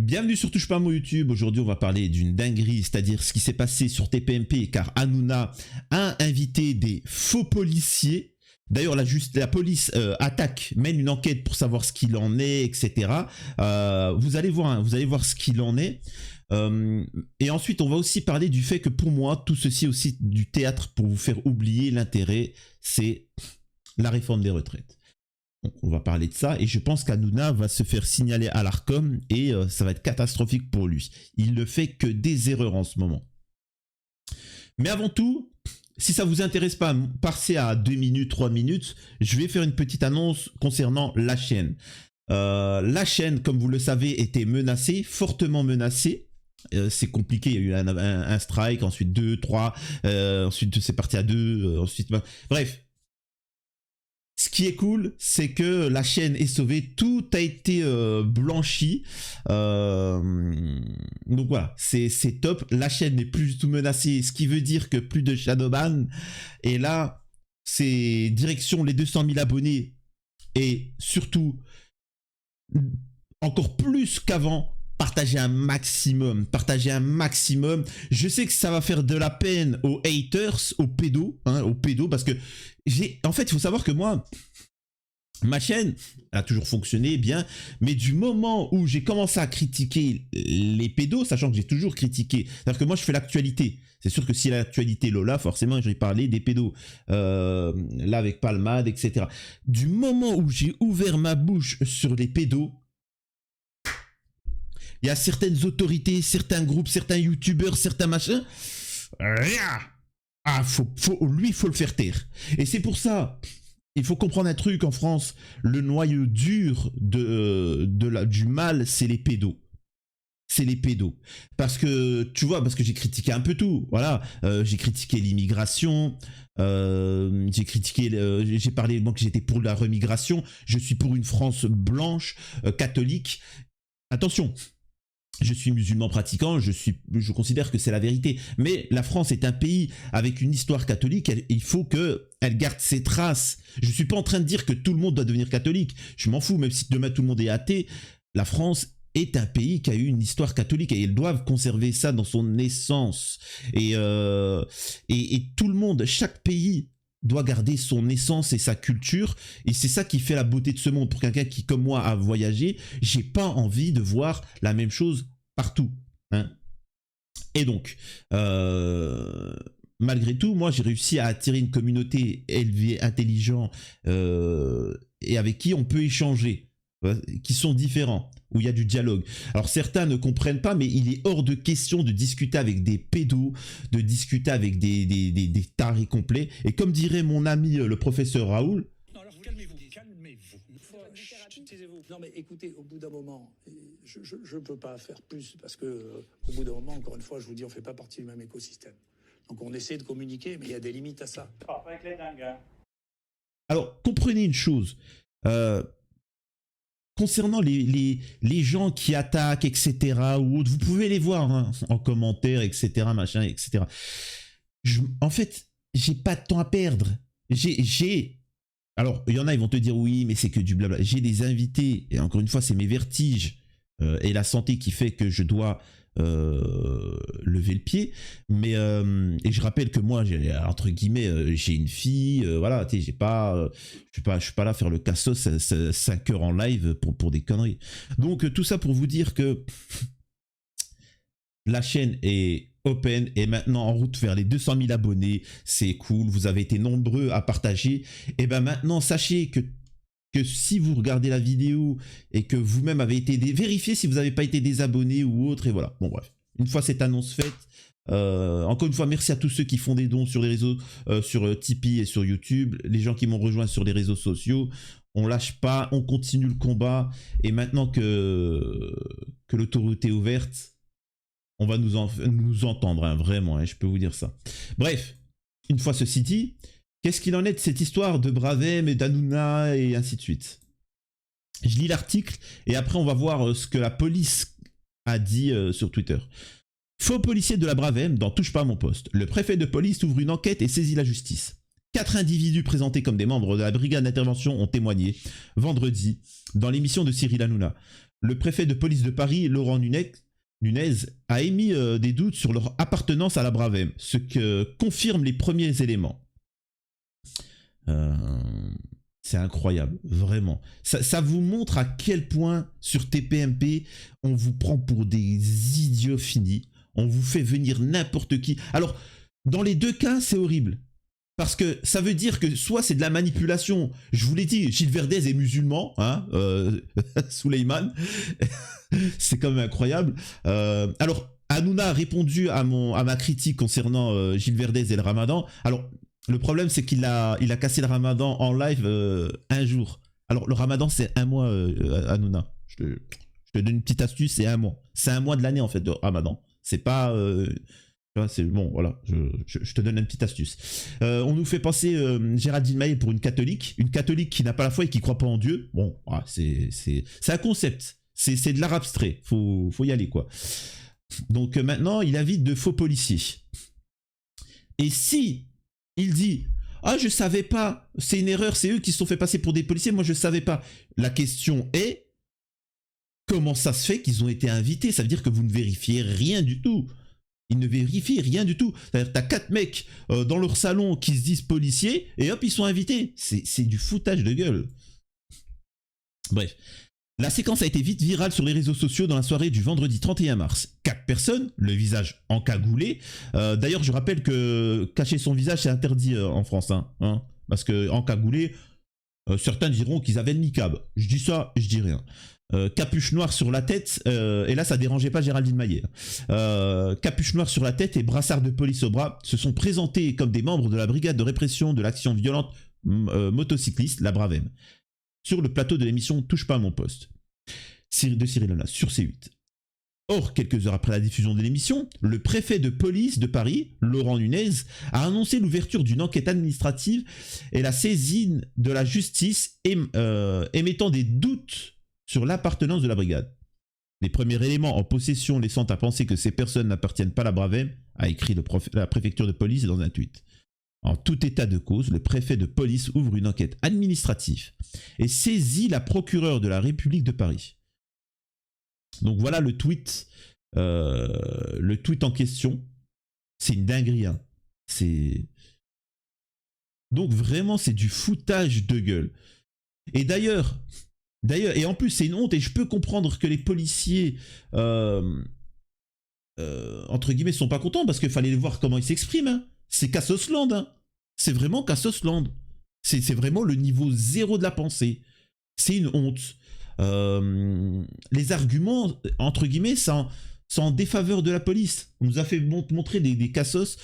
Bienvenue sur Touche pas à mon YouTube. Aujourd'hui, on va parler d'une dinguerie, c'est-à-dire ce qui s'est passé sur TPMP, car Hanouna a invité des faux policiers. D'ailleurs, la police mène une enquête pour savoir ce qu'il en est, etc. Vous allez voir ce qu'il en est. Et ensuite, on va aussi parler du fait que pour moi, tout ceci est aussi du théâtre pour vous faire oublier l'intérêt, c'est la réforme des retraites. Donc, on va parler de ça et je pense qu'Hanouna va se faire signaler à l'Arcom et ça va être catastrophique pour lui. Il ne fait que des erreurs en ce moment. Mais avant tout, si ça vous intéresse pas, passez à 2 minutes, 3 minutes, je vais faire une petite annonce concernant la chaîne. La chaîne, comme vous le savez, était menacée, fortement menacée. C'est compliqué, il y a eu un strike, ensuite 2, 3, ensuite c'est parti à 2, ensuite... Bref. Ce qui est cool, c'est que la chaîne est sauvée, tout a été blanchi. Donc voilà, c'est top. La chaîne n'est plus du tout menacée, ce qui veut dire que plus de shadowban. Et là, c'est direction les 200 000 abonnés. Et surtout, encore plus qu'avant, partagez un maximum. Je sais que ça va faire de la peine aux haters, aux pédos, parce que en fait, il faut savoir que moi, ma chaîne a toujours fonctionné bien, mais du moment où j'ai commencé à critiquer les pédos, sachant que j'ai toujours critiqué, c'est-à-dire que moi je fais l'actualité. C'est sûr que si l'actualité Lola, forcément j'ai parlé des pédos, là avec Palmade, etc. Du moment où j'ai ouvert ma bouche sur les pédos, il y a certaines autorités, certains groupes, certains youtubeurs, certains machins. Lui, il faut le faire taire. Et c'est pour ça, il faut comprendre un truc en France. Le noyau dur du mal, c'est les pédos. C'est les pédos. Parce que, tu vois, parce que j'ai critiqué un peu tout. Voilà, j'ai critiqué l'immigration. J'ai parlé, moi, que j'étais pour la remigration. Je suis pour une France blanche, catholique. Attention. Je suis musulman pratiquant, je considère que c'est la vérité. Mais la France est un pays avec une histoire catholique, il faut qu'elle garde ses traces. Je ne suis pas en train de dire que tout le monde doit devenir catholique. Je m'en fous, même si demain tout le monde est athée. La France est un pays qui a eu une histoire catholique et ils doivent conserver ça dans son essence. Et tout le monde, chaque pays doit garder son essence et sa culture, et c'est ça qui fait la beauté de ce monde. Pour quelqu'un qui, comme moi, a voyagé, j'ai pas envie de voir la même chose partout, hein. Et donc, malgré tout, moi, j'ai réussi à attirer une communauté élevée, intelligente, et avec qui on peut échanger, qui sont différents, où il y a du dialogue. Alors certains ne comprennent pas, mais il est hors de question de discuter avec des pédos, de discuter avec des tarés complets. Et comme dirait mon ami le professeur Raoul... Non, alors calmez-vous. Taisez-vous. Non mais écoutez, au bout d'un moment, je ne peux pas faire plus, parce que au bout d'un moment, encore une fois, je vous dis, on ne fait pas partie du même écosystème. Donc on essaie de communiquer, mais il y a des limites à ça. Pas avec les dingues, hein. Alors, comprenez une chose... concernant les gens qui attaquent, etc., ou autres, vous pouvez les voir, hein, en commentaire, etc., machin, etc. En fait, j'ai pas de temps à perdre. Alors, il y en a, ils vont te dire, oui, mais c'est que du blabla. J'ai des invités, et encore une fois, c'est mes vertiges et la santé qui fait que je dois lever le pied. Mais, et je rappelle que moi, entre guillemets, j'ai une fille, voilà, tu sais, je suis pas là à faire le cassos 5 heures en live pour des conneries. Donc, tout ça pour vous dire que la chaîne est open et maintenant en route vers les 200 000 abonnés. C'est cool, vous avez été nombreux à partager. Et ben maintenant, sachez que si vous regardez la vidéo et que vous-même avez été vérifiez si vous n'avez pas été désabonné ou autre, et voilà. Bon bref, une fois cette annonce faite, encore une fois, merci à tous ceux qui font des dons sur les réseaux, sur Tipeee et sur YouTube, les gens qui m'ont rejoint sur les réseaux sociaux. On lâche pas, on continue le combat, et maintenant que l'autoroute est ouverte, on va nous entendre, hein, vraiment, hein, je peux vous dire ça. Bref, une fois ceci dit, qu'est-ce qu'il en est de cette histoire de Bravem et d'Hanouna et ainsi de suite? Je lis l'article et après on va voir ce que la police a dit sur Twitter. Faux policier de la Bravem dans Touche pas à mon poste. Le préfet de police ouvre une enquête et saisit la justice. 4 individus présentés comme des membres de la brigade d'intervention ont témoigné vendredi dans l'émission de Cyril Hanouna. le préfet de police de Paris, Laurent Nunez, a émis des doutes sur leur appartenance à la Bravem, ce que confirment les premiers éléments. C'est incroyable, vraiment. Ça vous montre à quel point sur TPMP, on vous prend pour des idiots finis. On vous fait venir n'importe qui. Alors, dans les deux cas, c'est horrible. Parce que ça veut dire que soit c'est de la manipulation. Je vous l'ai dit, Gilles Verdez est musulman, hein, Souleyman. C'est quand même incroyable. Alors, Hanouna a répondu à ma critique concernant Gilles Verdez et le Ramadan. Alors, le problème, c'est qu'il a cassé le Ramadan en live un jour. Alors, le Ramadan, c'est un mois, Hanouna. Je te donne une petite astuce, c'est un mois. C'est un mois de l'année, en fait, de Ramadan. C'est pas... c'est bon, voilà, je te donne une petite astuce. On nous fait passer Géraldine Maillet pour une catholique qui n'a pas la foi et qui croit pas en Dieu. Bon, c'est un concept, c'est de l'art abstrait, faut y aller quoi. Donc maintenant, il invite de faux policiers. Et si il dit ah je savais pas, c'est une erreur, c'est eux qui se sont fait passer pour des policiers, moi je savais pas. La question est comment ça se fait qu'ils ont été invités? Ça veut dire que vous ne vérifiez rien du tout. Ils ne vérifient rien du tout. C'est-à-dire que t'as 4 mecs dans leur salon qui se disent policiers et hop, ils sont invités. C'est du foutage de gueule. Bref. La séquence a été vite virale sur les réseaux sociaux dans la soirée du vendredi 31 mars. 4 personnes, le visage encagoulé. D'ailleurs, je rappelle que cacher son visage, c'est interdit en France. Hein, parce que encagoulé, certains diront qu'ils avaient le niqab. Je dis ça, je dis rien. Capuche noire sur la tête, et là ça dérangeait pas Géraldine Maillet. Capuche noire sur la tête et brassard de police au bras se sont présentés comme des membres de la brigade de répression de l'action violente motocycliste, la Bravem, sur le plateau de l'émission Touche pas à mon poste de Cyril Hanouna sur C8. Or, quelques heures après la diffusion de l'émission, le préfet de police de Paris, Laurent Nunez, a annoncé l'ouverture d'une enquête administrative et la saisine de la justice émettant des doutes sur l'appartenance de la brigade. Les premiers éléments en possession laissant à penser que ces personnes n'appartiennent pas à la Bravem, a écrit la préfecture de police dans un tweet. En tout état de cause, le préfet de police ouvre une enquête administrative et saisit la procureure de la République de Paris. Donc voilà le tweet en question. C'est une dinguerie. Hein. Donc vraiment, c'est du foutage de gueule. Et d'ailleurs, et en plus, c'est une honte, et je peux comprendre que les policiers, entre guillemets, sont pas contents, parce qu'il fallait voir comment ils s'expriment. Hein. C'est Cassosland. Hein. C'est vraiment Cassosland. C'est vraiment le niveau zéro de la pensée. C'est une honte. Les arguments, entre guillemets, sont en défaveur de la police. On nous a fait montrer des cassos.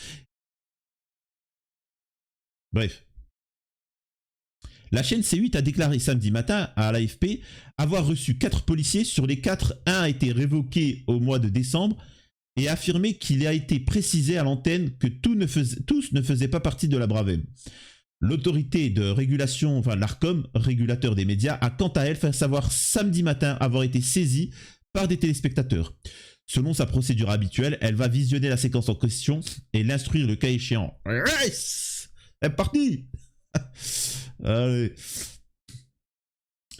Bref. La chaîne C8 a déclaré samedi matin à l'AFP avoir reçu 4 policiers. Sur les 4, un a été révoqué au mois de décembre et a affirmé qu'il a été précisé à l'antenne que tous ne faisaient pas partie de la Bravem. L'autorité de régulation, enfin l'ARCOM, régulateur des médias, a quant à elle fait savoir samedi matin avoir été saisie par des téléspectateurs. Selon sa procédure habituelle, elle va visionner la séquence en question et l'instruire le cas échéant. Yes, c'est parti. Allez.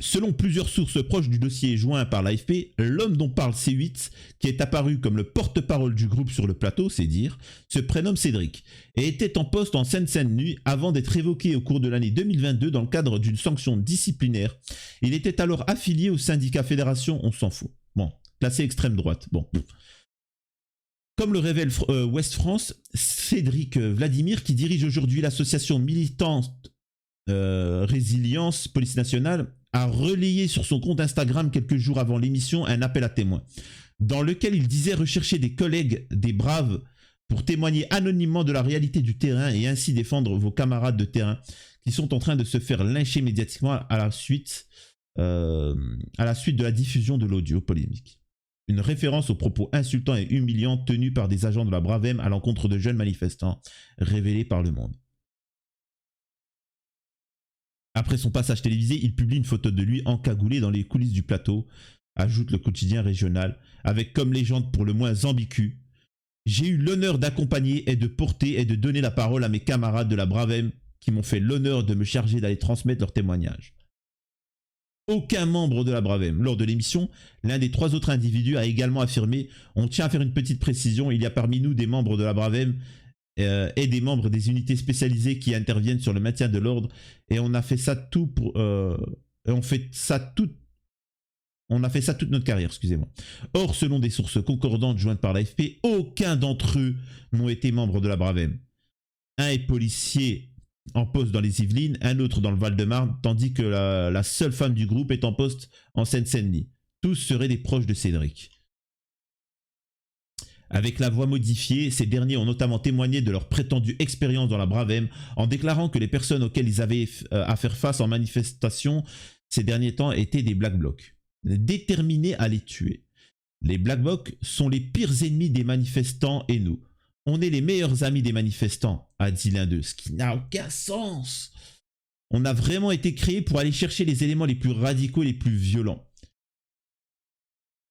Selon plusieurs sources proches du dossier joint par l'AFP, l'homme dont parle C8, qui est apparu comme le porte-parole du groupe sur le plateau, c'est dire, se prénomme Cédric, et était en poste en Seine-Saint-Denis avant d'être évoqué au cours de l'année 2022 dans le cadre d'une sanction disciplinaire. Il était alors affilié au syndicat Fédération On s'en fout. Bon, classé extrême droite. Bon. Comme le révèle Ouest France, Cédric Vladimir, qui dirige aujourd'hui l'association militante Résilience Police Nationale, a relayé sur son compte Instagram quelques jours avant l'émission un appel à témoins, dans lequel il disait rechercher des collègues, des braves, pour témoigner anonymement de la réalité du terrain et ainsi défendre vos camarades de terrain qui sont en train de se faire lyncher médiatiquement à la suite de la diffusion de l'audio polémique. Une référence aux propos insultants et humiliants tenus par des agents de la Bravem à l'encontre de jeunes manifestants, révélés par Le Monde. Après son passage télévisé, il publie une photo de lui encagoulé dans les coulisses du plateau, ajoute le quotidien régional, avec comme légende pour le moins ambiguë: j'ai eu l'honneur d'accompagner et de porter et de donner la parole à mes camarades de la Bravem qui m'ont fait l'honneur de me charger d'aller transmettre leurs témoignages. aucun membre de la Bravem. Lors de l'émission, l'un des 3 autres individus a également affirmé: on tient à faire une petite précision, il y a parmi nous des membres de la Bravem et des membres des unités spécialisées qui interviennent sur le maintien de l'ordre, et on a fait ça tout pour on a fait ça toute notre carrière, excusez-moi. Or, selon des sources concordantes jointes par l'AFP, aucun d'entre eux n'ont été membres de la Bravem. Un est policier en poste dans les Yvelines, un autre dans le Val-de-Marne, tandis que la seule femme du groupe est en poste en Seine-Saint-Denis. Tous seraient des proches de Cédric. Avec la voix modifiée, ces derniers ont notamment témoigné de leur prétendue expérience dans la Bravem, en déclarant que les personnes auxquelles ils avaient à faire face en manifestation ces derniers temps étaient des Black Blocs, déterminés à les tuer. Les Black Blocs sont les pires ennemis des manifestants et nous. On est les meilleurs amis des manifestants, a dit l'un d'eux, ce qui n'a aucun sens. On a vraiment été créés pour aller chercher les éléments les plus radicaux et les plus violents.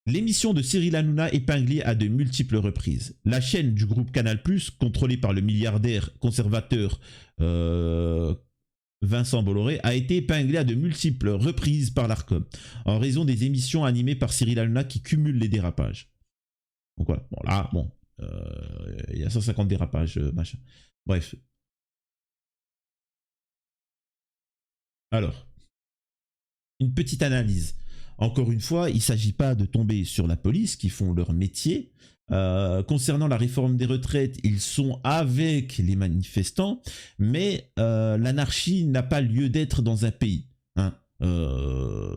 L'émission de Cyril Hanouna épinglée à de multiples reprises. La chaîne du groupe Canal+, contrôlée par le milliardaire conservateur Vincent Bolloré, a été épinglée à de multiples reprises par l'Arcom, en raison des émissions animées par Cyril Hanouna qui cumulent les dérapages. Donc voilà, bon là, bon, il y a 150 dérapages, machin. Bref. Alors, une petite analyse. Encore une fois, il ne s'agit pas de tomber sur la police qui font leur métier. Concernant la réforme des retraites, ils sont avec les manifestants, mais l'anarchie n'a pas lieu d'être dans un pays. Hein.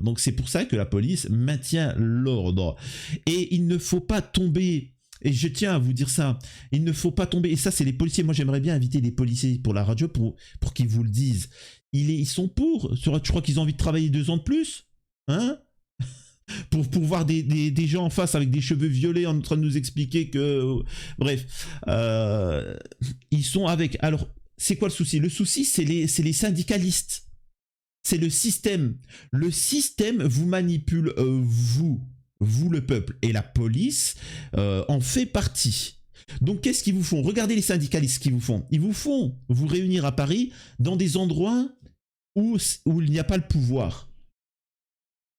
Donc c'est pour ça que la police maintient l'ordre. Et il ne faut pas tomber, et je tiens à vous dire ça, il ne faut pas tomber, et ça c'est les policiers, moi j'aimerais bien inviter des policiers pour la radio pour qu'ils vous le disent. Ils sont pour, tu crois qu'ils ont envie de travailler 2 ans de plus, hein, pour voir des gens en face avec des cheveux violets en train de nous expliquer que... Bref. Ils sont avec... Alors, c'est quoi le souci? Le souci, c'est les syndicalistes. C'est le système. Le système vous manipule, vous le peuple. Et la police en fait partie. Donc, qu'est-ce qu'ils vous font? Regardez les syndicalistes qu'ils vous font. Ils vous font vous réunir à Paris dans des endroits où il n'y a pas le pouvoir.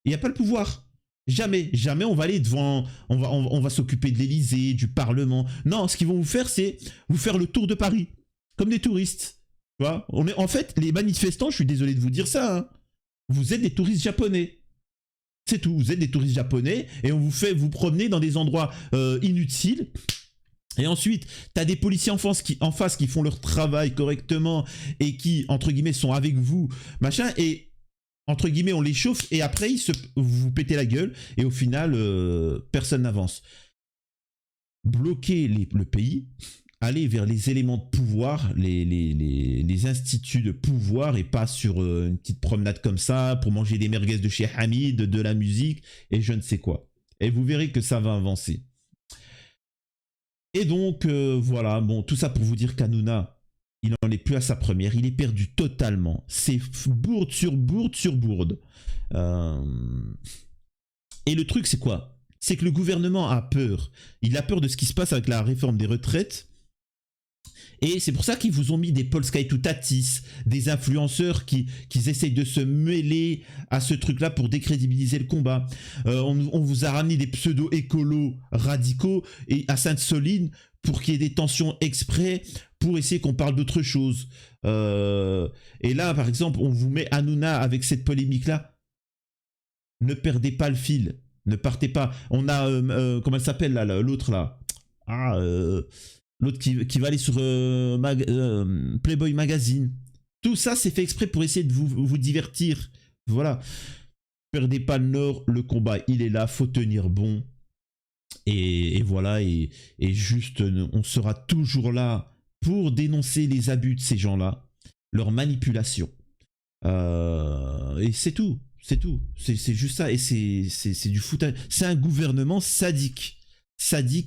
Il n'y a pas le pouvoir. Jamais on va aller devant, on va s'occuper de l'Élysée, du Parlement. Non, ce qu'ils vont vous faire, c'est vous faire le tour de Paris, comme des touristes. Tu vois, en fait, les manifestants, je suis désolé de vous dire ça, hein, vous êtes des touristes japonais. C'est tout, vous êtes des touristes japonais et on vous fait vous promener dans des endroits inutiles. Et ensuite, t'as des policiers en face qui font leur travail correctement et qui, entre guillemets, sont avec vous, machin, et... entre guillemets, on les chauffe et après, vous pétez la gueule et au final, personne n'avance. Bloquer le pays, aller vers les éléments de pouvoir, les instituts de pouvoir et pas sur une petite promenade comme ça pour manger des merguez de chez Hamid, de la musique et je ne sais quoi. Et vous verrez que ça va avancer. Et donc, voilà, bon, tout ça pour vous dire qu'Hanouna, il n'en est plus à sa première, il est perdu totalement. C'est bourde sur bourde sur bourde. Et le truc, c'est quoi? C'est que le gouvernement a peur. Il a peur de ce qui se passe avec la réforme des retraites. Et c'est pour ça qu'ils vous ont mis des Paul Sky Tatis, des influenceurs qui essayent de se mêler à ce truc-là pour décrédibiliser le combat. On vous a ramené des pseudo-écolos radicaux et à Sainte-Soline pour qu'il y ait des tensions exprès pour essayer qu'on parle d'autre chose. Et là, par exemple, on vous met Hanouna avec cette polémique-là. Ne perdez pas le fil. Ne partez pas. On a... comment elle s'appelle, là, l'autre, là? L'autre qui va aller sur Playboy Magazine. Tout ça, c'est fait exprès pour essayer de vous divertir. Voilà. Perdez pas le nord, le combat, il est là, faut tenir bon. Et voilà, et juste, on sera toujours là pour dénoncer les abus de ces gens-là, leur manipulation. Et c'est tout. C'est tout. C'est juste ça. Et c'est du foutage. C'est un gouvernement sadique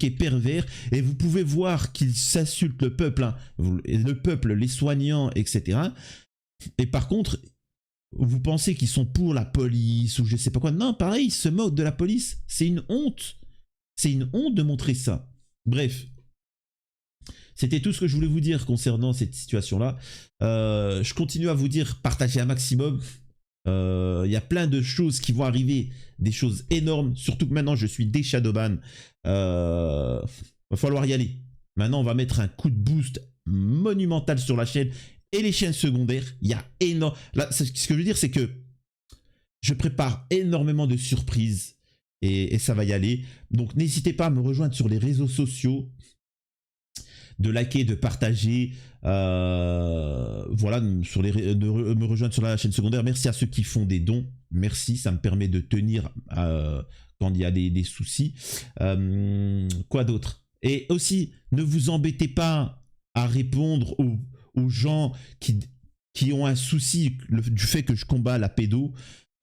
et pervers, et vous pouvez voir qu'ils s'insultent le peuple, hein, le peuple, les soignants, etc. Et par contre, vous pensez qu'ils sont pour la police ou je sais pas quoi. Non, pareil, ils se moquent de la police. C'est une honte. C'est une honte de montrer ça. Bref. C'était tout ce que je voulais vous dire concernant cette situation-là. Je continue à vous dire, partagez un maximum. Il y a plein de choses qui vont arriver, des choses énormes. Surtout que maintenant, je suis des Shadowban. Va falloir y aller. Maintenant, on va mettre un coup de boost monumental sur la chaîne et les chaînes secondaires. Il y a énorme. Là, ce que je veux dire, c'est que je prépare énormément de surprises et ça va y aller. Donc, n'hésitez pas à me rejoindre sur les réseaux sociaux, de liker, de partager, voilà, de me rejoindre sur la chaîne secondaire. Merci à ceux qui font des dons. Merci, ça me permet de tenir quand il y a des soucis. Quoi d'autre? Et aussi, ne vous embêtez pas à répondre aux gens qui ont un souci du fait que je combats la pédo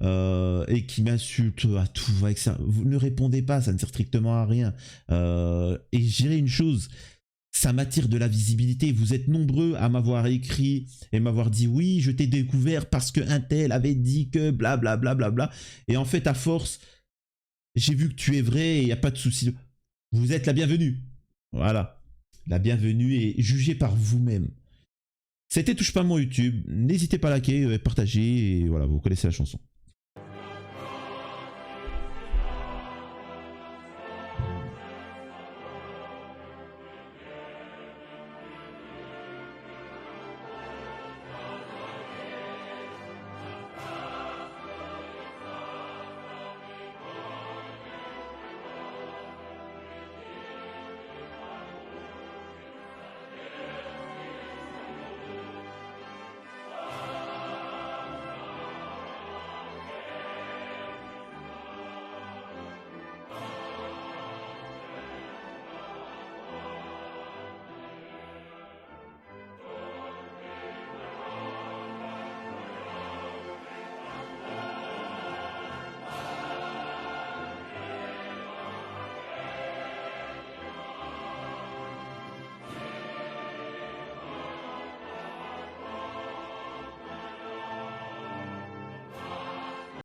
et qui m'insultent à tout avec ça. Vous ne répondez pas, ça ne sert strictement à rien. Et je dirais une chose, ça m'attire de la visibilité. Vous êtes nombreux à m'avoir écrit et m'avoir dit oui, je t'ai découvert parce qu'un tel avait dit que blablabla. Bla, bla, bla. Et en fait, à force, j'ai vu que tu es vrai et il n'y a pas de souci. Vous êtes la bienvenue. Voilà. La bienvenue et jugez par vous-même. C'était Touche pas mon YouTube. N'hésitez pas à liker, partager et voilà, vous connaissez la chanson.